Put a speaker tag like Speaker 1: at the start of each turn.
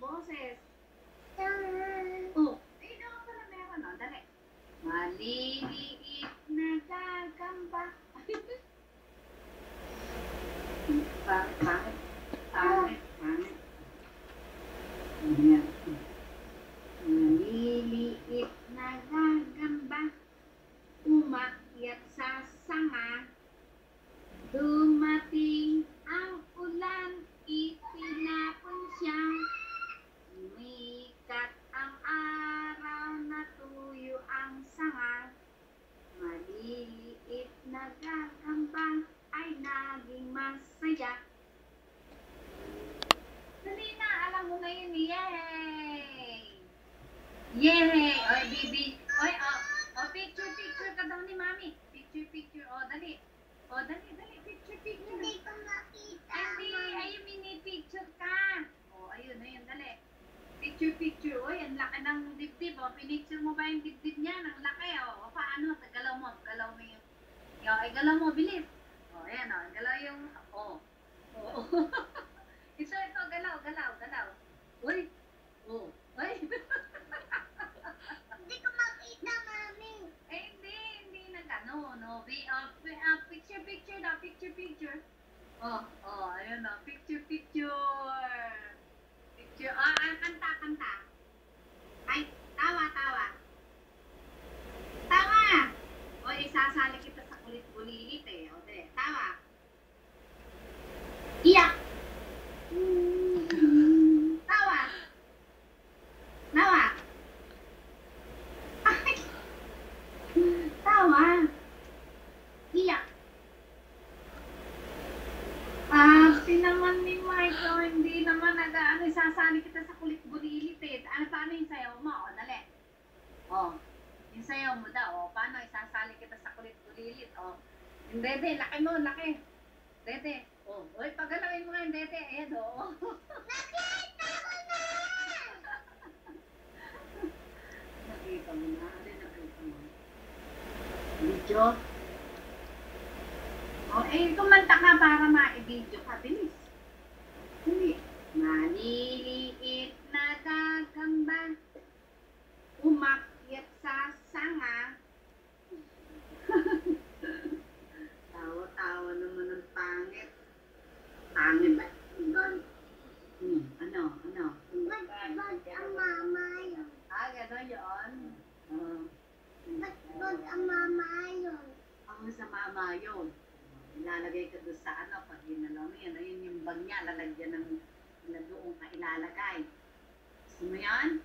Speaker 1: boses. Oh, ayun ako pala meron, oh. Dali. Maliliit na gagamba. Pangit. Ayan. Maliliit na gagamba. Umakyat sa sanga. Dumating ang ulan, itinapon siya. Umikat ang araw, natuyo ang sanga. Maliliit na gagamba ay naging masaya. Dali na, alam mo na yun, yay! Yay! Oy, baby. Oy, picture ka daw ni Mami. Picture. Dali. Dali, picture.
Speaker 2: Hindi ko makita.
Speaker 1: Ayun, mini-picture ka. Ayun, dali. Picture. Oy, ang laki ng dibdib. Pinicture mo ba yung dibdib niya? Ang laki, Paano? Galaw mo yung... Galaw mo, bilis. Ayan, galaw yung... Ito, galaw. Uy. Uy.
Speaker 2: Hindi ko makita, Mami.
Speaker 1: Hindi na gano'n, no. Picture daw, picture. Ayun, picture. Picture, kanta. Ay, tawa. Oy, isasali kita sa kulit-bulilit, dali, tawa. Iyak. Tawa. Ay. Tawa. Iyak. Naman ni Michael, hindi naman isasali kita sa kulit-bulilit, paano yung sayaw mo? Dali. Yung sayaw mo daw, paano isasali kita sa kulit-bulilit? Yung dede, laki mo, laki. Dede. Uy, pagalawin mo nga yung dede. Ayan,
Speaker 2: Nakita ko na!
Speaker 1: Nakita mo na. Nakita mo. Video? Kumanta ka para ma-video ka. Bilis. Hindi. Maliliit na gagamba. Umakyat sa sanga. Tawa naman ng pangit. Pangit ba? Ano?
Speaker 2: Ba't ang mama yun?
Speaker 1: Gano'n yun?
Speaker 2: Ba't ang mama yun?
Speaker 1: Sa mama yun. Ilalagay ka doon sa pag ginalaw mo yan. Ayun yung bag niya, lalagyan ng doon ka ilalagay. Gusto mo yan?